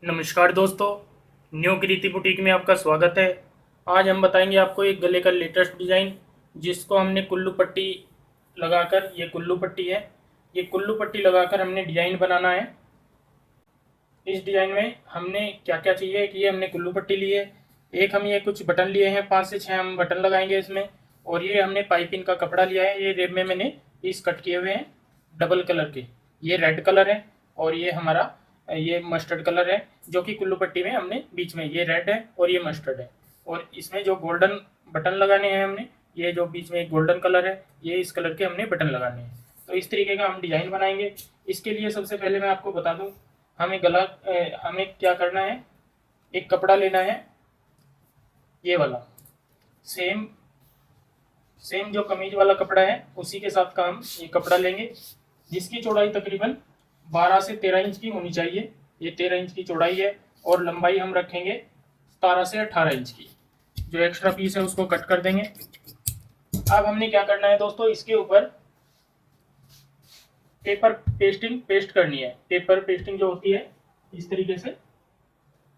नमस्कार दोस्तों, न्यू कृति बुटीक में आपका स्वागत है। आज हम बताएंगे आपको एक गले का लेटेस्ट डिज़ाइन, जिसको हमने कुल्लू पट्टी लगाकर, ये कुल्लू पट्टी है, ये कुल्लू पट्टी लगाकर हमने डिज़ाइन बनाना है। इस डिज़ाइन में हमने क्या क्या चाहिए कि ये हमने कुल्लू पट्टी ली है, एक हम ये कुछ बटन लिए हैं, 5 से 6 हम बटन लगाएंगे इसमें, और ये हमने पाइपिंग का कपड़ा लिया है। ये रेब में मैंने पीस कट किए हुए हैं डबल कलर के, ये रेड कलर है और ये हमारा ये मस्टर्ड कलर है, जो कि कुल्लू पट्टी में हमने बीच में ये रेड है और ये मस्टर्ड है, और इसमें जो गोल्डन बटन लगाने हैं हमने, ये जो बीच में एक गोल्डन कलर है, ये इस कलर के हमने बटन लगाने हैं। तो इस तरीके का हम डिज़ाइन बनाएंगे। इसके लिए सबसे पहले मैं आपको बता दूं, हमें हमें क्या करना है, एक कपड़ा लेना है, ये वाला सेम सेम जो कमीज वाला कपड़ा है उसी के साथ का हम ये कपड़ा लेंगे, जिसकी चौड़ाई तकरीबन 12 से 13 इंच की होनी चाहिए। ये 13 इंच की चौड़ाई है और लंबाई हम रखेंगे 17 से 18 इंच की। जो एक्स्ट्रा पीस है उसको कट कर देंगे। अब हमने क्या करना है दोस्तों, इसके ऊपर पेपर पेस्टिंग पेस्ट करनी है। पेपर पेस्टिंग जो होती है इस तरीके से,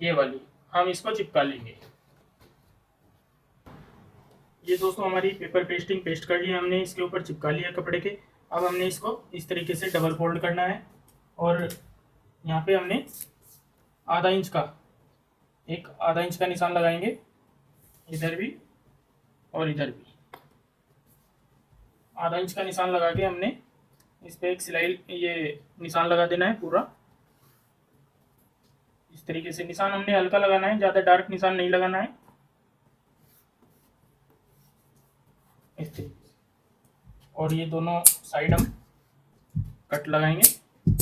ये वाली हम इसको चिपका लेंगे। ये दोस्तों हमारी पेपर पेस्टिंग पेस्ट कर लिया हमने, इसके ऊपर चिपका लिया कपड़े के। अब हमने इसको इस तरीके से डबल फोल्ड करना है और यहाँ पे हमने आधा इंच का निशान लगाएंगे, इधर भी और इधर भी। आधा इंच का निशान लगा के हमने इस पे एक सिलाई ये निशान लगा देना है पूरा। इस तरीके से निशान हमने हल्का लगाना है, ज़्यादा डार्क निशान नहीं लगाना है। इस तरीके से, और ये दोनों साइड हम कट लगाएंगे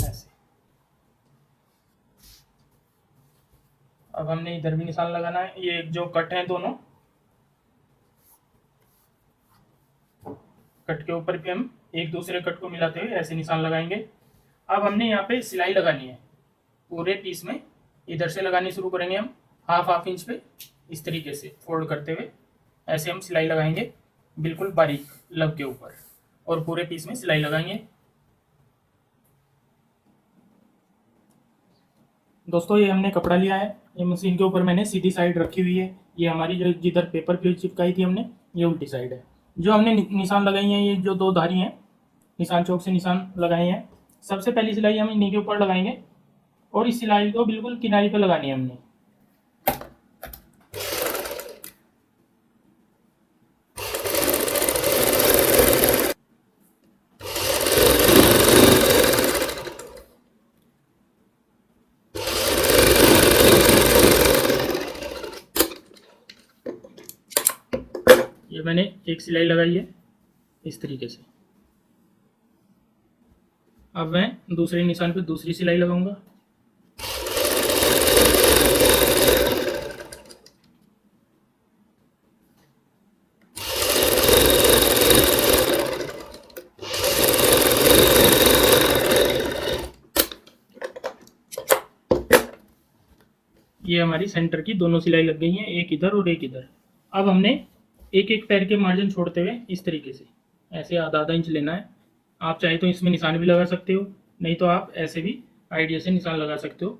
ऐसे। अब हमने इधर भी निशान लगाना है। ये जो कट है दोनों कट के ऊपर भी हम एक दूसरे कट को मिलाते हुए ऐसे निशान लगाएंगे। अब हमने यहाँ पे सिलाई लगानी है पूरे पीस में। इधर से लगानी शुरू करेंगे हम हाफ इंच पे, इस तरीके से फोल्ड करते हुए ऐसे हम सिलाई लगाएंगे बिल्कुल बारीक लब के ऊपर, और पूरे पीस में सिलाई लगाएंगे। दोस्तों ये हमने कपड़ा लिया है, ये मशीन के ऊपर मैंने सीधी साइड रखी हुई है। ये हमारी जो जिधर पेपर प्लेट चिपकाई थी हमने, ये उल्टी साइड है। जो हमने निशान लगाई हैं, ये जो दो धारी हैं, निशान चौक से निशान लगाए हैं। सबसे पहली सिलाई हम इन्हीं के ऊपर लगाएंगे और इस सिलाई को बिल्कुल किनारे पे लगानी है हमने। ये मैंने एक सिलाई लगाई है इस तरीके से। अब मैं दूसरे निशान पे दूसरी सिलाई लगाऊंगा। ये हमारी सेंटर की दोनों सिलाई लग गई हैं, एक इधर और एक इधर। अब हमने एक एक पैर के मार्जिन छोड़ते हुए इस तरीके से ऐसे आधा आधा इंच लेना है। आप चाहे तो इसमें निशान भी लगा सकते हो, नहीं तो आप ऐसे भी आइडिया से निशान लगा सकते हो।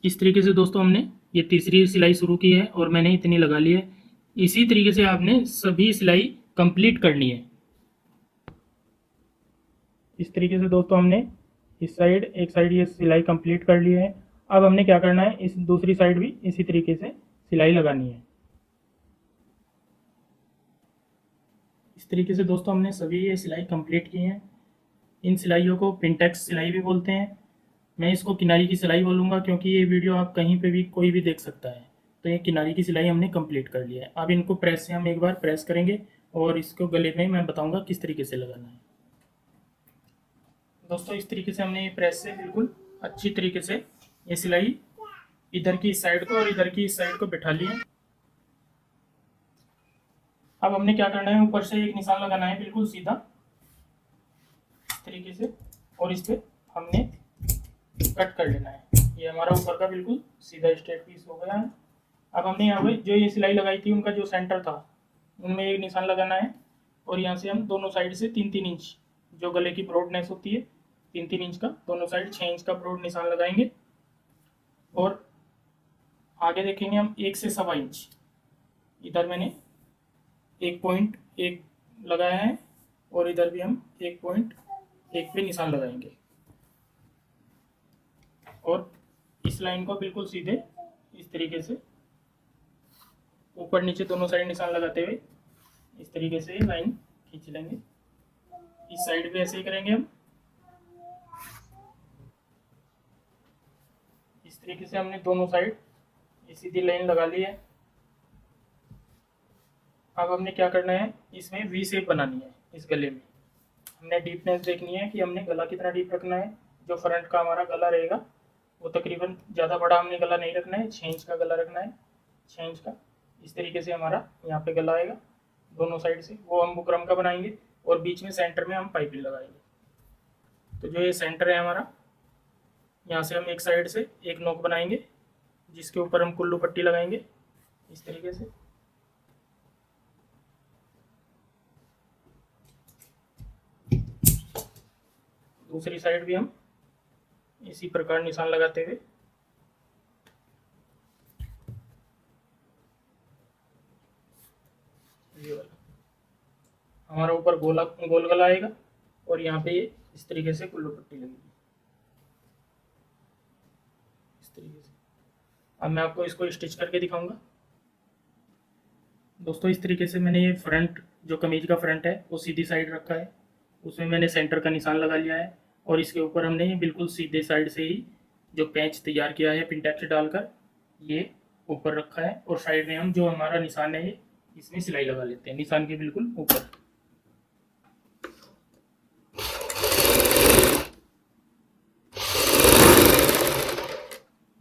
इस तरीके से दोस्तों हमने ये तीसरी सिलाई शुरू की है और मैंने इतनी लगा ली है। इसी तरीके से आपने सभी सिलाई कंप्लीट करनी है। इस तरीके से दोस्तों हमने इस साइड एक साइड ये सिलाई कंप्लीट कर ली है। अब हमने क्या करना है, इस दूसरी साइड भी इसी तरीके से सिलाई लगानी है। इस तरीके से दोस्तों हमने सभी ये सिलाई कंप्लीट की हैं। इन सिलाइयों को पिंटेक्स सिलाई भी बोलते हैं। मैं इसको किनारी की सिलाई बोलूँगा क्योंकि ये वीडियो आप कहीं पे भी कोई भी देख सकता है। तो ये किनारी की सिलाई हमने कंप्लीट कर लिया है। अब इनको प्रेस से हम एक बार प्रेस करेंगे और इसको गले में मैं बताऊँगा किस तरीके से लगाना है। दोस्तों इस तरीके से हमने ये प्रेस से बिल्कुल अच्छी तरीके से ये सिलाई इधर की इस साइड को और इधर की इस साइड को बिठा ली है। अब हमने क्या करना है, ऊपर से एक निशान लगाना है बिल्कुल सीधा इस तरीके से, और इस पे हमने कट कर लेना है। ये हमारा ऊपर का बिल्कुल सीधा स्ट्रेट पीस हो गया है। अब हमने यहाँ पे जो ये सिलाई लगाई थी उनका जो सेंटर था उनमें एक निशान लगाना है और यहाँ से हम दोनों साइड से 3-3 इंच जो गले की ब्रॉडनेस होती है 3-3 इंच का, दोनों साइड 6 इंच का ब्रॉड निशान लगाएंगे। और आगे देखेंगे हम 1 से 1.25 इंच, इधर मैंने 1.1 लगाया है और इधर भी हम 1.1 पे निशान लगाएंगे। और इस लाइन को बिल्कुल सीधे इस तरीके से ऊपर नीचे दोनों साइड निशान लगाते हुए इस तरीके से लाइन खींच लेंगे। इस साइड भी ऐसे ही करेंगे हम। इस तरीके से हमने दोनों साइड सीधी लाइन लगा ली है। अब हमने क्या करना है, इसमें वी शेप बनानी है। इस गले में हमने डीपनेस देखनी है कि हमने गला कितना डीप रखना है। जो फ्रंट का हमारा गला रहेगा वो तकरीबन ज़्यादा बड़ा हमने गला नहीं रखना है, 6 इंच का गला रखना है, 6 इंच का। इस तरीके से हमारा यहाँ पे गला आएगा दोनों साइड से, वो हम बुकरम का बनाएंगे और बीच में सेंटर में हम पाइपिंग लगाएंगे। तो जो ये सेंटर है हमारा, यहाँ से हम एक साइड से एक नोक बनाएंगे जिसके ऊपर हम कुल्लू पट्टी लगाएंगे इस तरीके से। दूसरी साइड भी हम इसी प्रकार निशान लगाते हुए ये वाला हमारा ऊपर गोल गला आएगा और यहाँ पे इस तरीके से कुल्लू पट्टी लगेगी इस तरीके से। अब मैं आपको इसको स्टिच करके दिखाऊंगा। दोस्तों इस तरीके से मैंने ये फ्रंट, जो कमीज का फ्रंट है वो सीधी साइड रखा है, उसमें मैंने सेंटर का निशान लगा लिया है और इसके ऊपर हमने बिल्कुल सीधे साइड से ही जो पैच तैयार किया है पिनटेक्स डालकर ये ऊपर रखा है। और साइड में हम जो हमारा निशान है ये इसमें सिलाई लगा लेते हैं निशान के बिल्कुल ऊपर।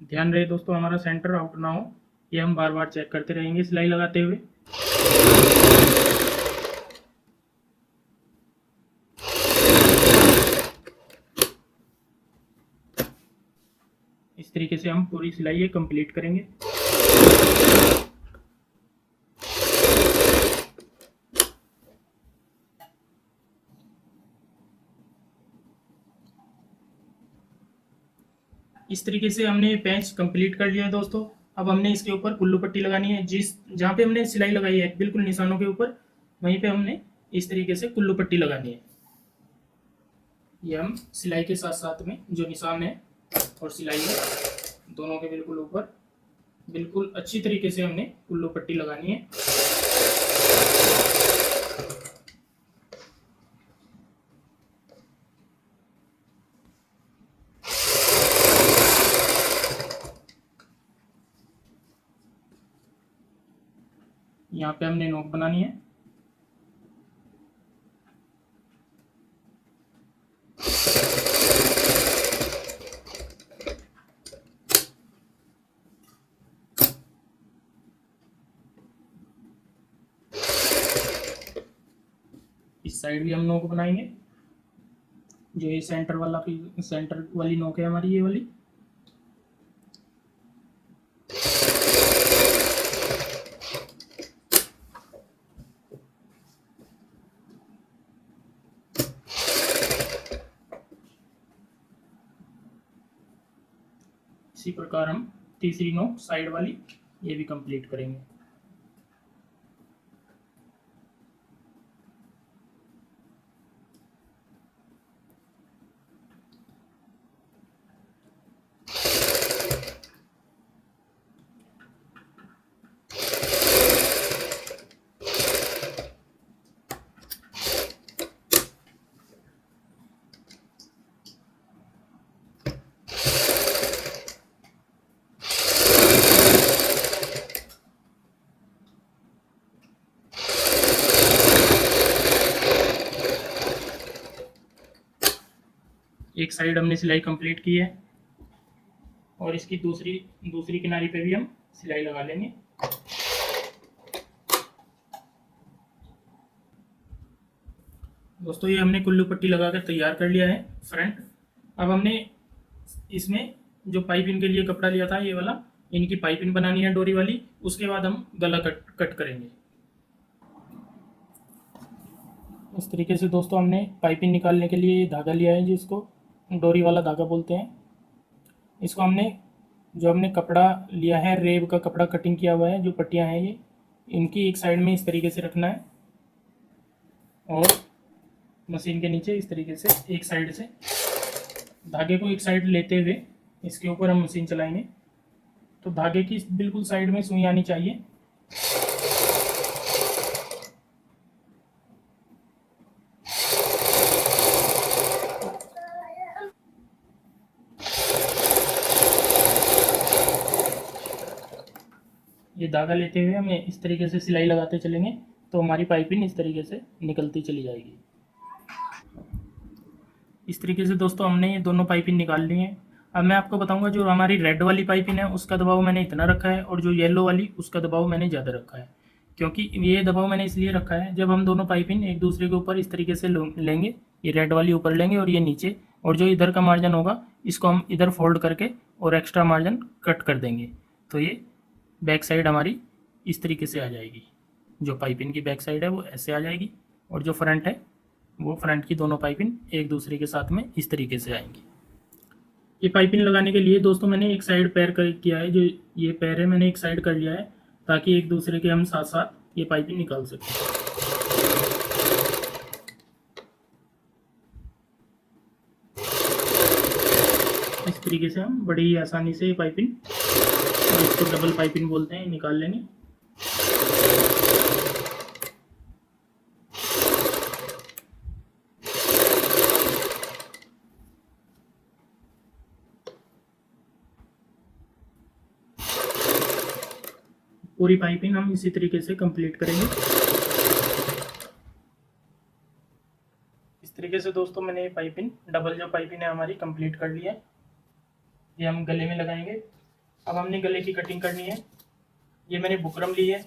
ध्यान रहे दोस्तों हमारा सेंटर आउट ना हो, ये हम बार बार चेक करते रहेंगे सिलाई लगाते हुए। इस तरीके से हम पूरी सिलाई कंप्लीट करेंगे। इस तरीके से हमने पैच कंप्लीट कर लिया है दोस्तों। अब हमने इसके ऊपर कुल्लू पट्टी लगानी है। जहाँ पे हमने सिलाई लगाई है बिल्कुल निशानों के ऊपर, वहीं पे हमने इस तरीके से कुल्लू पट्टी लगानी है। ये हम सिलाई के साथ साथ में जो निशान है और सिलाई है दोनों के बिल्कुल ऊपर बिल्कुल अच्छी तरीके से हमने कुल्लू पट्टी लगानी है। यहाँ पे हमने नोक बनानी है। इस साइड भी हम नोक बनाएंगे। जो ये सेंटर वाली नोक है हमारी, ये वाली। इसी प्रकार हम तीसरी नोक साइड वाली ये भी कंप्लीट करेंगे। एक साइड हमने सिलाई कंप्लीट की है और इसकी दूसरी किनारी पे भी हम सिलाई लगा लेंगे। दोस्तों ये हमने कुल्लू पट्टी लगाकर तैयार कर लिया है फ्रंट। अब हमने इसमें जो पाइपिंग के लिए कपड़ा लिया था ये वाला, इनकी पाइपिंग बनानी है डोरी वाली। उसके बाद हम गला कट करेंगे। इस तरीके से दोस्तों हमने पाइपिंग निकालने के लिए धागा लिया है, जिसको डोरी वाला धागा बोलते हैं। इसको हमने जो हमने कपड़ा लिया है, रेब का कपड़ा कटिंग किया हुआ है, जो पट्टियाँ हैं ये, इनकी एक साइड में इस तरीके से रखना है और मशीन के नीचे इस तरीके से एक साइड से धागे को एक साइड लेते हुए इसके ऊपर हम मशीन चलाएंगे। तो धागे की बिल्कुल साइड में सुई आनी चाहिए। ये धागा लेते हुए हमें इस तरीके से सिलाई लगाते चलेंगे, तो हमारी पाइपिंग इस तरीके से निकलती चली जाएगी। इस तरीके से दोस्तों हमने ये दोनों पाइपिंग निकाल ली हैं। अब मैं आपको बताऊंगा, जो हमारी रेड वाली पाइपिंग है उसका दबाव मैंने इतना रखा है, और जो येलो वाली उसका दबाव मैंने ज़्यादा रखा है। क्योंकि ये दबाव मैंने इसलिए रखा है, जब हम दोनों पाइपिंग एक दूसरे के ऊपर इस तरीके से लेंगे, ये रेड वाली ऊपर लेंगे और ये नीचे, और जो इधर का मार्जिन होगा इसको हम इधर फोल्ड करके और एक्स्ट्रा मार्जिन कट कर देंगे, तो ये बैक साइड हमारी इस तरीके से आ जाएगी। जो पाइपिंग की बैक साइड है वो ऐसे आ जाएगी, और जो फ्रंट है वो फ्रंट की दोनों पाइपिंग एक दूसरे के साथ में इस तरीके से आएंगी। ये पाइपिंग लगाने के लिए दोस्तों मैंने एक साइड पैर कर किया है, जो ये पैर है मैंने एक साइड कर लिया है, ताकि एक दूसरे के हम साथ साथ ये पाइपिंग निकाल सकें। इस तरीके से हम बड़ी ही आसानी से ये पाइपिंग, इसको डबल पाइपिंग बोलते हैं, निकाल लेंगे। पूरी पाइपिंग हम इसी तरीके से कंप्लीट करेंगे। इस तरीके से दोस्तों मैंने ये पाइपिंग, डबल जो पाइपिंग है हमारी, कंप्लीट कर ली है। ये हम गले में लगाएंगे। अब हमने गले की कटिंग करनी है। ये मैंने बुकरम ली है।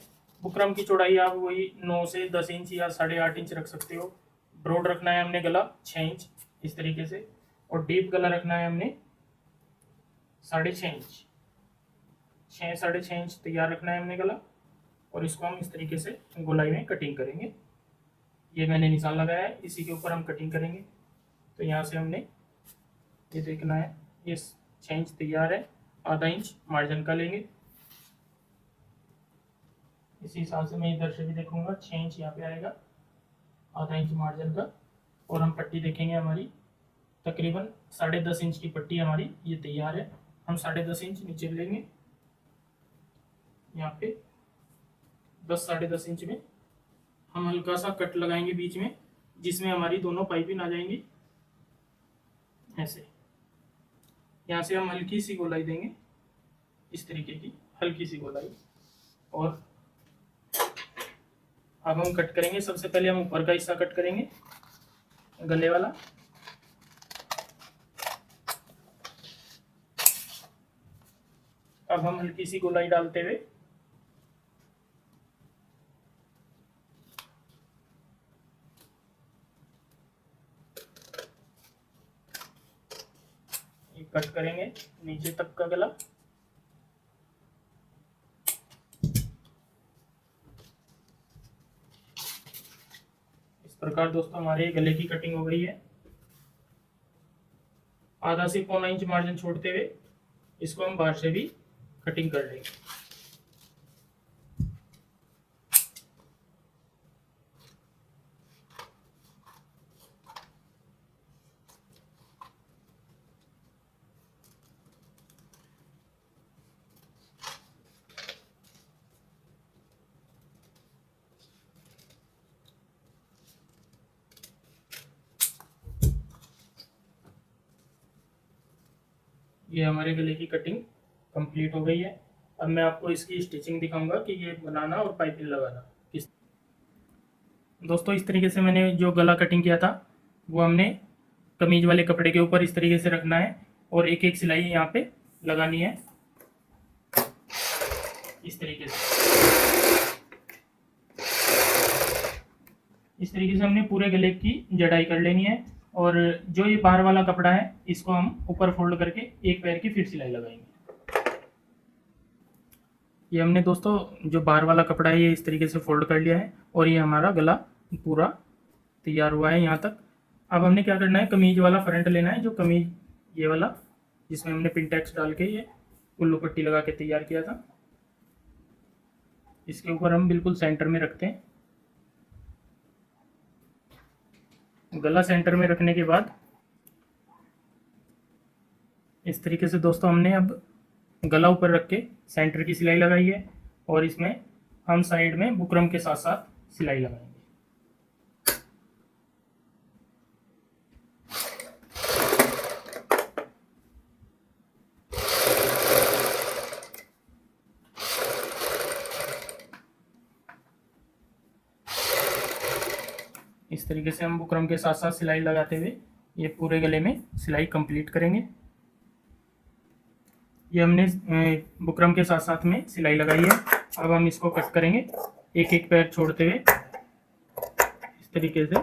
बुकरम की चौड़ाई आप वही 9 से 10 इंच या 8.5 इंच रख सकते हो। ब्रॉड रखना है हमने गला 6 इंच इस तरीके से, और डीप गला रखना है हमने 6.5 इंच, 6-6.5 इंच तैयार रखना है हमने गला। और इसको हम इस तरीके से गोलाई में कटिंग करेंगे। ये मैंने निशान लगाया है, इसी के ऊपर हम कटिंग करेंगे। तो यहाँ से हमने ये देखना है, ये 6 इंच तैयार है, आधा इंच मार्जिन का लेंगे। इसी हिसाब से मैं इधर से भी देखूंगा, 6 इंच यहाँ पे आएगा, आधा इंच मार्जिन का। और हम पट्टी देखेंगे, हमारी तकरीबन 10.5 इंच की पट्टी हमारी ये तैयार है। हम 10.5 इंच नीचे लेंगे, यहाँ पे 10-10.5 इंच में हम हल्का सा कट लगाएंगे बीच में, जिसमें हमारी दोनों पाइपिंग आ जाएंगी ऐसे। यहाँ से हम हल्की सी गोलाई देंगे, इस तरीके की हल्की सी गोलाई। और अब हम कट करेंगे। सबसे पहले हम ऊपर का हिस्सा कट करेंगे, गले वाला। अब हम हल्की सी गोलाई डालते हुए कट करेंगे नीचे तक का गला। इस प्रकार दोस्तों हमारे गले की कटिंग हो गई है। आधा से 1.25 इंच मार्जिन छोड़ते हुए इसको हम बाहर से भी कटिंग कर लेंगे। ये हमारे गले की कटिंग कंप्लीट हो गई है। अब मैं आपको इसकी स्टिचिंग दिखाऊंगा कि ये बनाना और पाइपिंग लगाना किस। दोस्तों इस तरीके से मैंने जो गला कटिंग किया था वो हमने कमीज वाले कपड़े के ऊपर इस तरीके से रखना है, और एक एक सिलाई यहाँ पे लगानी है इस तरीके से। इस तरीके से हमने पूरे गले की जड़ाई कर लेनी है। और जो ये बाहर वाला कपड़ा है इसको हम ऊपर फोल्ड करके एक पैर की फिर सिलाई लगाएंगे। ये हमने दोस्तों जो बाहर वाला कपड़ा है ये इस तरीके से फोल्ड कर लिया है, और ये हमारा गला पूरा तैयार हुआ है यहाँ तक। अब हमने क्या करना है, कमीज वाला फ्रंट लेना है, जो कमीज ये वाला जिसमें हमने पिंटेक्स डाल के ये कुल्लू पट्टी लगा के तैयार किया था, इसके ऊपर हम बिल्कुल सेंटर में रखते हैं। गला सेंटर में रखने के बाद इस तरीके से दोस्तों हमने अब गला ऊपर रख के सेंटर की सिलाई लगाई है, और इसमें हम साइड में बुकरम के साथ साथ सिलाई लगाएंगे। इस तरीके से हम बुकरम के साथ साथ सिलाई लगाते हुए ये पूरे गले में सिलाई कंप्लीट करेंगे। ये हमने बुकरम के साथ साथ में सिलाई लगाई है। अब हम इसको कट करेंगे एक एक पैर छोड़ते हुए, इस तरीके से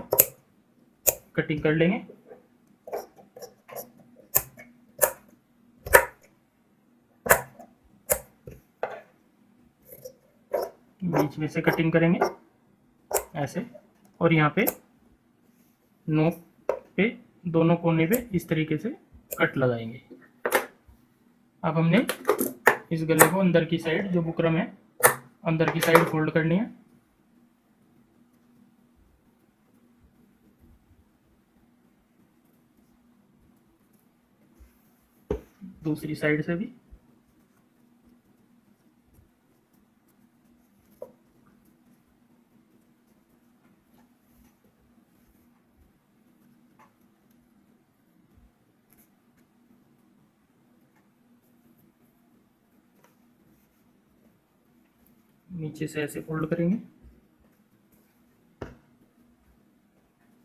कटिंग कर लेंगे। बीच में से कटिंग करेंगे ऐसे, और यहाँ पे नोक पे दोनों कोने पे इस तरीके से कट लगाएंगे। अब हमने इस गले को अंदर की साइड, जो बुकरम है, अंदर की साइड फोल्ड करनी है। दूसरी साइड से भी नीचे से ऐसे फोल्ड करेंगे,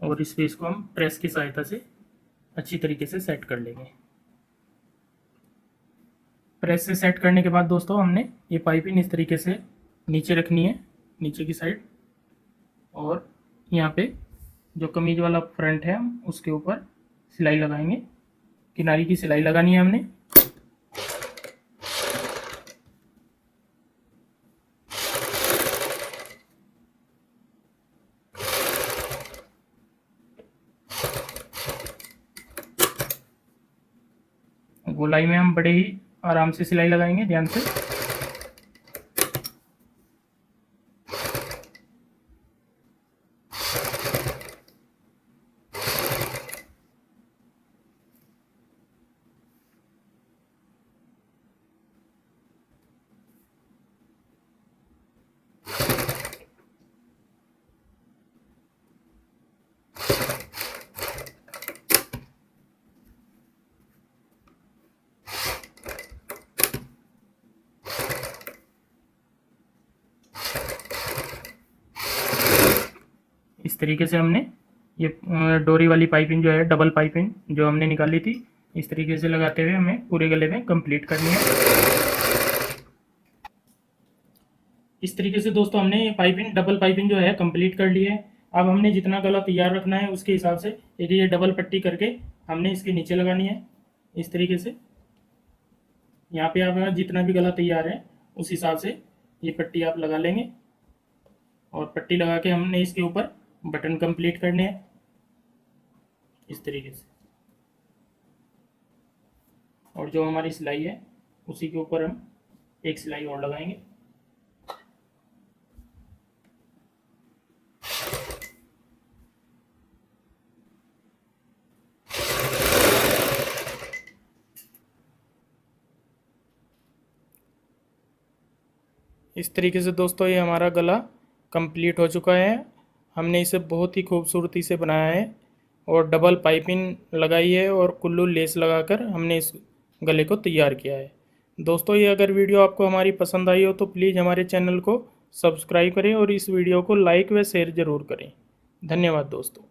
और इस पेज को हम प्रेस की सहायता से अच्छी तरीके से सेट कर लेंगे। प्रेस से सेट करने के बाद दोस्तों हमने ये पाइपिंग इस तरीके से नीचे रखनी है, नीचे की साइड, और यहाँ पे जो कमीज वाला फ्रंट है हम उसके ऊपर सिलाई लगाएंगे। किनारी की सिलाई लगानी है हमने। गोलाई में हम बड़े ही आराम से सिलाई लगाएंगे, ध्यान से। इस तरीके से हमने ये डोरी वाली पाइपिंग जो है, डबल पाइपिंग जो हमने निकाली थी, इस तरीके से लगाते हुए हमें पूरे गले में कंप्लीट करनी है। इस तरीके से दोस्तों हमने ये पाइपिंग, डबल पाइपिंग जो है कंप्लीट कर ली है। अब हमने जितना गला तैयार रखना है उसके हिसाब से एक ये डबल पट्टी करके हमने इसके नीचे लगानी है। इस तरीके से यहाँ पे आप जितना भी गला तैयार है उस हिसाब से ये पट्टी आप लगा लेंगे, और पट्टी लगा के हमने इसके ऊपर बटन कंप्लीट करने हैं इस तरीके से। और जो हमारी सिलाई है उसी के ऊपर हम एक सिलाई और लगाएंगे। इस तरीके से दोस्तों ये हमारा गला कंप्लीट हो चुका है। हमने इसे बहुत ही खूबसूरती से बनाया है, और डबल पाइपिंग लगाई है, और कुल्लू लेस लगाकर हमने इस गले को तैयार किया है। दोस्तों ये अगर वीडियो आपको हमारी पसंद आई हो तो प्लीज़ हमारे चैनल को सब्सक्राइब करें, और इस वीडियो को लाइक व शेयर ज़रूर करें। धन्यवाद दोस्तों।